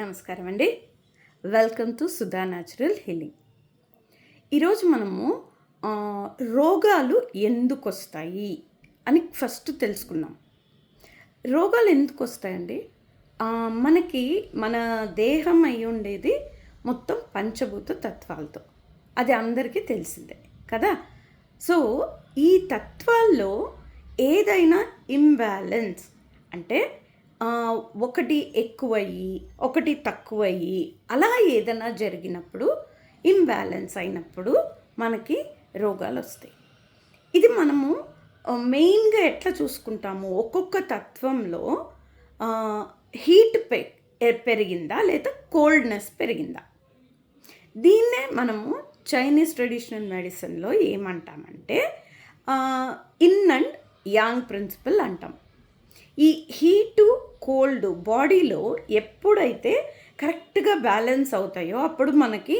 నమస్కారం అండి. Welcome to Sudha natural healing. ఈరోజు మనము రోగాలు ఎందుకొస్తాయి అని ఫస్ట్ తెలుసుకుందాం. రోగాలు ఎందుకు వస్తాయండి? మనకి మన దేహం అయి ఉండేది మొత్తం పంచభూత తత్వాలతో. అది అందరికీ తెలిసిందే కదా. సో ఈ తత్వాల్లో ఏదైనా ఇంబ్యాలెన్స్ అంటే ఒకటి ఎక్కువయ్యి ఒకటి తక్కువయ్యి అలా ఏదైనా జరిగినప్పుడు ఇంబ్యాలెన్స్ అయినప్పుడు మనకి రోగాలు వస్తాయి. ఇది మనము మెయిన్గా ఎట్లా చూసుకుంటాము, ఒక్కొక్క తత్వంలో హీట్ పెరిగిందా లేదా కోల్డ్నెస్ పెరిగిందా. దీన్నే మనము చైనీస్ ట్రెడిషనల్ మెడిసిన్లో ఏమంటామంటే ఇన్ అండ్ యాంగ్ ప్రిన్సిపల్ అంటాం. ఈ హీటు కోల్డ్ బాడీలో ఎప్పుడైతే కరెక్ట్గా బ్యాలెన్స్ అవుతాయో అప్పుడు మనకి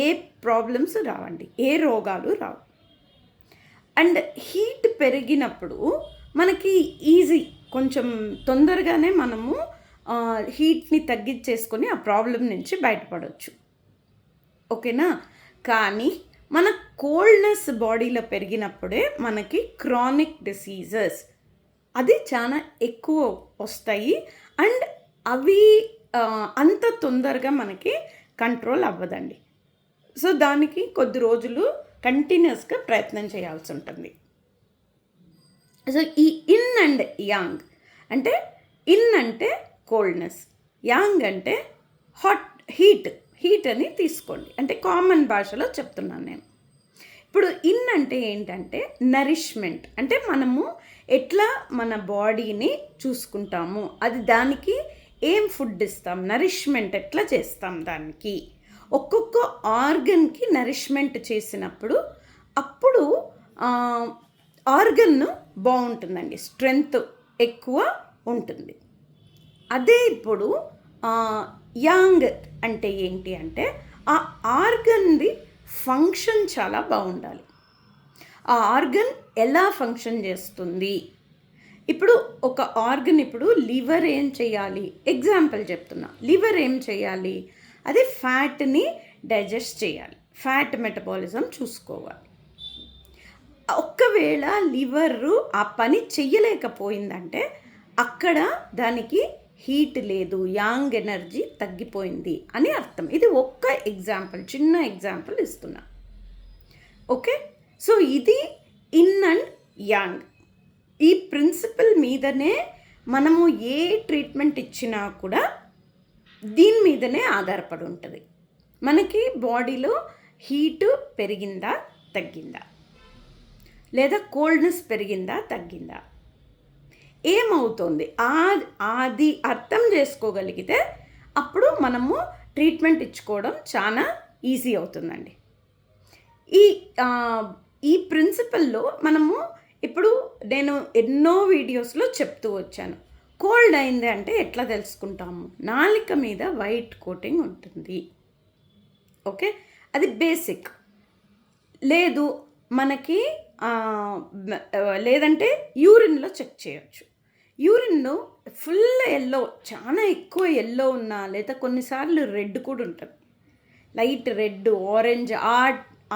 ఏ ప్రాబ్లమ్స్ రావండి, ఏ రోగాలు రావు. అండ్ హీట్ పెరిగినప్పుడు మనకి ఈజీ, కొంచెం తొందరగానే మనము హీట్ని తగ్గించేసుకొని ఆ ప్రాబ్లం నుంచి బయటపడవచ్చు. ఓకేనా. కానీ మన కోల్డ్నెస్ బాడీలో పెరిగినప్పుడే మనకి క్రానిక్ డిసీజెస్ అది చాలా ఎక్కువ వస్తాయి. అండ్ అవి అంత తొందరగా మనకి కంట్రోల్ అవ్వదండి. సో దానికి కొద్ది రోజులు కంటిన్యూస్గా ప్రయత్నం చేయాల్సి ఉంటుంది. సో ఈ ఇన్ అండ్ యాంగ్ అంటే, ఇన్ అంటే కోల్డ్నెస్, యాంగ్ అంటే హీట్ అని తీసుకోండి. అంటే కామన్ భాషలో చెప్తున్నాను నేను. ఇప్పుడు ఇన్ అంటే ఏంటంటే నరిష్మెంట్, అంటే మనము ఎట్లా మన బాడీని చూసుకుంటాము, అది దానికి ఏం ఫుడ్ ఇస్తాం, నరిష్మెంట్ ఎట్లా చేస్తాం, దానికి ఒక్కొక్క ఆర్గన్కి నరిష్మెంట్ చేసినప్పుడు అప్పుడు ఆర్గన్ బాగుంటుందండి, స్ట్రెంగ్త్ ఎక్కువ ఉంటుంది. అదే ఇప్పుడు యాంగ్ అంటే ఏంటి అంటే ఆ ఆర్గన్ది ఫంక్షన్ చాలా బాగుండాలి. ఆ ఆర్గన్ ఎలా ఫంక్షన్ చేస్తుంది. ఇప్పుడు ఒక ఆర్గన్, ఇప్పుడు లివర్ ఏం చేయాలి, ఎగ్జాంపుల్ చెప్తున్నా. లివర్ ఏం చేయాలి, అది ఫ్యాట్ని డైజెస్ట్ చేయాలి, ఫ్యాట్ మెటబాలిజం చూసుకోవాలి. ఒక్కవేళ లివర్ ఆ పని చెయ్యలేకపోయిందంటే అక్కడ దానికి హీట్ లేదు, యాంగ్ ఎనర్జీ తగ్గిపోయింది అని అర్థం. ఇది ఒక్క ఎగ్జాంపుల్, చిన్న ఎగ్జాంపుల్ ఇస్తున్నా. ఓకే. సో ఇది ఇన్ అండ్ యాంగ్. ఈ ప్రిన్సిపల్ మీదనే మనము ఏ ట్రీట్మెంట్ ఇచ్చినా కూడా దీని మీదనే ఆధారపడి ఉంటుంది. మనకి బాడీలో హీటు పెరిగిందా తగ్గిందా, లేదా కోల్డ్నెస్ పెరిగిందా తగ్గిందా, ఏమవుతుంది అది అర్థం చేసుకోగలిగితే అప్పుడు మనము ట్రీట్మెంట్ ఇచ్చుకోవడం చాలా ఈజీ అవుతుందండి. ఈ ప్రిన్సిపల్లో మనము ఇప్పుడు నేను ఎన్నో వీడియోస్లో చెప్తూ వచ్చాను. కోల్డ్ అయింది అంటే ఎట్లా తెలుసుకుంటాము, నాలిక మీద వైట్ కోటింగ్ ఉంటుంది. ఓకే, అది బేసిక్. లేదు మనకి లేదంటే యూరిన్లో చెక్ చేయొచ్చు. యూరిన్లో ఫుల్ ఎల్లో, చాలా ఎక్కువ ఎల్లో ఉన్నా, లేదా కొన్నిసార్లు రెడ్ కూడా ఉంటుంది, లైట్ రెడ్, ఆరెంజ్,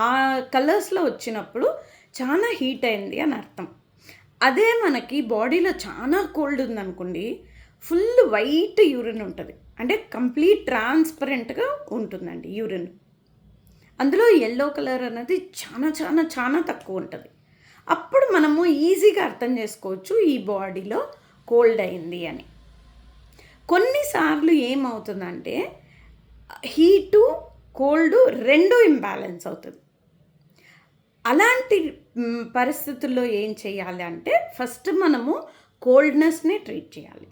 ఆ కలర్స్లో వచ్చినప్పుడు చాలా హీట్ అయింది అని అర్థం. అదే మనకి బాడీలో చాలా కోల్డ్ ఉందనుకోండి, ఫుల్ వైట్ యూరిన్ ఉంటుంది, అంటే కంప్లీట్ ట్రాన్స్పరెంట్గా ఉంటుందండి యూరిన్. అందులో ఎల్లో కలర్ అనేది చాలా చాలా చాలా తక్కువ ఉంటుంది. అప్పుడు మనము ఈజీగా అర్థం చేసుకోవచ్చు ఈ బాడీలో కోల్డ్ అయింది అని. కొన్నిసార్లు ఏమవుతుందంటే హీటు కోల్డ్ రెండు ఇంబ్యాలెన్స్ అవుతుంది. అలాంటి పరిస్థితుల్లో ఏం చేయాలి అంటే ఫస్ట్ మనము కోల్డ్నెస్నే ట్రీట్ చేయాలి.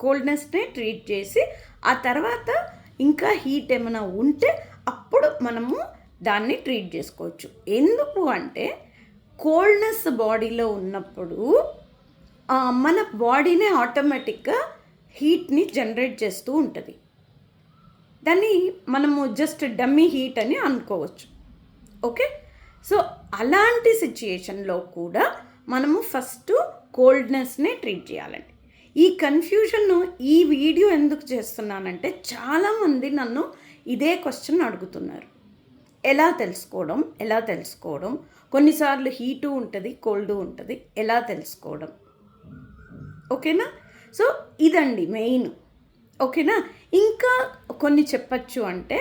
కోల్డ్నెస్నే ట్రీట్ చేసి ఆ తర్వాత ఇంకా హీట్ ఏమైనా ఉంటే అప్పుడు మనము దాన్ని ట్రీట్ చేసుకోవచ్చు. ఎందుకు అంటే కోల్డ్నెస్ బాడీలో ఉన్నప్పుడు మన బాడీనే ఆటోమేటిక్గా హీట్ని జనరేట్ చేస్తూ ఉంటుంది. దాన్ని మనము జస్ట్ డమ్మీ హీట్ అని అనుకోవచ్చు. ఓకే. సో అలాంటి సిచ్యుయేషన్లో కూడా మనము ఫస్ట్ కోల్డ్నెస్నే ట్రీట్ చేయాలండి. ఈ కన్ఫ్యూజన్ను ఈ వీడియో ఎందుకు చేస్తున్నానంటే చాలామంది నన్ను ఇదే క్వశ్చన్ అడుగుతున్నారు. ఎలా తెలుసుకోవడం, కొన్నిసార్లు హీటు ఉంటుంది, కోల్డ్ ఉంటుంది, ఎలా తెలుసుకోవడం? ఓకేనా? సో ఇదండి మెయిన్. ఓకేనా? ఇంకా కొన్ని చెప్పచ్చు అంటే,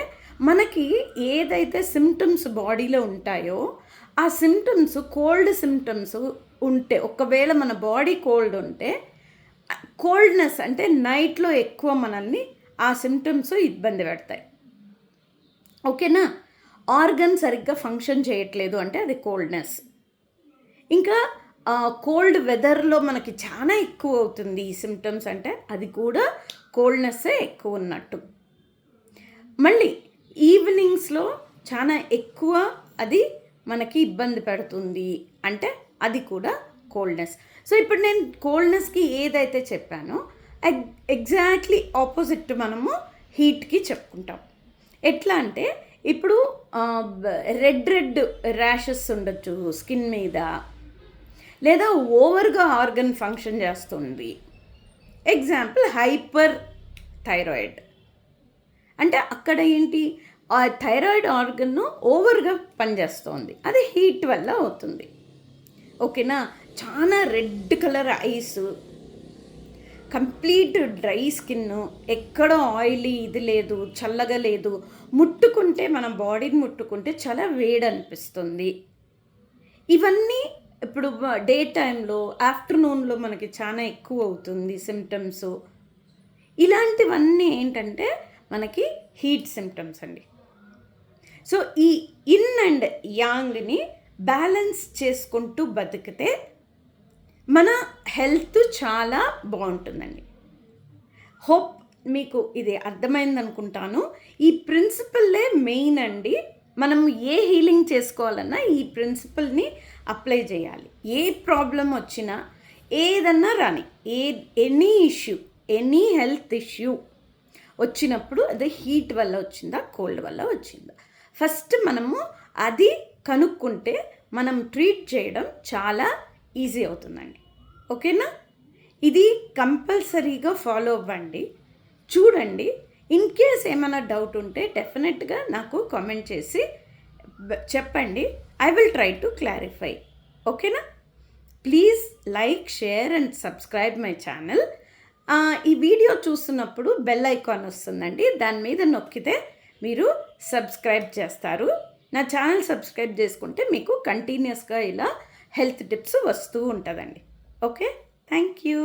మనకి ఏదైతే సిమ్టమ్స్ బాడీలో ఉంటాయో ఆ సిమ్టమ్స్ కోల్డ్ సిమ్టమ్స్ ఉంటే, ఒకవేళ మన బాడీ కోల్డ్ ఉంటే, కోల్డ్నెస్ అంటే నైట్లో ఎక్కువ మనల్ని ఆ సిమ్టమ్స్ ఇబ్బంది పెడతాయి. ఓకేనా? ఆర్గన్ సరిగ్గా ఫంక్షన్ చేయట్లేదు అంటే అది కోల్డ్నెస్. ఇంకా కోల్డ్ వెదర్లో మనకి చాలా ఎక్కువ అవుతుంది ఈ సిమ్టమ్స్ అంటే అది కూడా కోల్డ్నెస్సే ఎక్కువ ఉన్నట్టు. మళ్ళీ ఈవినింగ్స్లో చాలా ఎక్కువ అది మనకి ఇబ్బంది పెడుతుంది అంటే అది కూడా కోల్డ్నెస్. సో ఇప్పుడు నేను కోల్డ్నెస్కి ఏదైతే చెప్పానో ఎగ్జాక్ట్లీ ఆపోజిట్ మనము హీట్కి చెప్పుకుంటాం. ఎట్లా అంటే ఇప్పుడు రెడ్ ర్యాషెస్ ఉండొచ్చు స్కిన్ మీద, లేదా ఓవర్గా ఆర్గన్ ఫంక్షన్ చేస్తుంది. ఎగ్జాంపుల్ హైపర్ థైరాయిడ్ అంటే అక్కడ ఏంటి, ఆ థైరాయిడ్ ఆర్గన్ను ఓవర్గా పనిచేస్తుంది, అది హీట్ వల్ల అవుతుంది. ఓకేనా? చాలా red colour ice, complete dry skin, ఎక్కడో ఆయిలీ ఇది లేదు, చల్లగా లేదు, ముట్టుకుంటే మన బాడీని ముట్టుకుంటే చాలా వేడి అనిపిస్తుంది. ఇవన్నీ ఇప్పుడు డే టైంలో ఆఫ్టర్నూన్లో మనకి చాలా ఎక్కువ అవుతుంది సిమ్టమ్స్. ఇలాంటివన్నీ ఏంటంటే మనకి హీట్ సిమ్టమ్స్ అండి. సో ఈ ఇన్ అండ్ యాంగ్ని బ్యాలెన్స్ చేసుకుంటూ బతికితే మన హెల్త్ చాలా బాగుంటుందండి. హోప్ మీకు ఇది అర్థమైంది అనుకుంటాను. ఈ ప్రిన్సిపల్లే మెయిన్ అండి. మనం ఏ హీలింగ్ చేసుకోవాలన్నా ఈ ప్రిన్సిపల్ని అప్లై చేయాలి. ఏ ప్రాబ్లం వచ్చినా, ఏదన్నా రాని, any issue, any health issue వచ్చినప్పుడు అది హీట్ వల్ల వచ్చిందా, కోల్డ్ వల్ల వచ్చిందా, ఫస్ట్ మనము అది కనుక్కుంటే మనం ట్రీట్ చేయడం చాలా ఈజీ అవుతుందండి. ఓకేనా? ఇది కంపల్సరీగా ఫాలో అవ్వండి, చూడండి. ఇన్ కేస్ ఏమైనా డౌట్ ఉంటే డెఫినెట్గా నాకు కామెంట్ చేసి చెప్పండి. I will try to clarify. ఓకేనా? Please like, share and subscribe my channel. ఈ వీడియో చూస్తున్నప్పుడు బెల్ ఐకాన్ వస్తుందండి, దాని మీద నొక్కితే మీరు సబ్స్క్రైబ్ చేస్తారు. నా ఛానల్ సబ్స్క్రైబ్ చేసుకుంటే మీకు కంటిన్యూస్గా ఇలా హెల్త్ టిప్స్ వస్తూ ఉంటుందండి. Okay, thank you.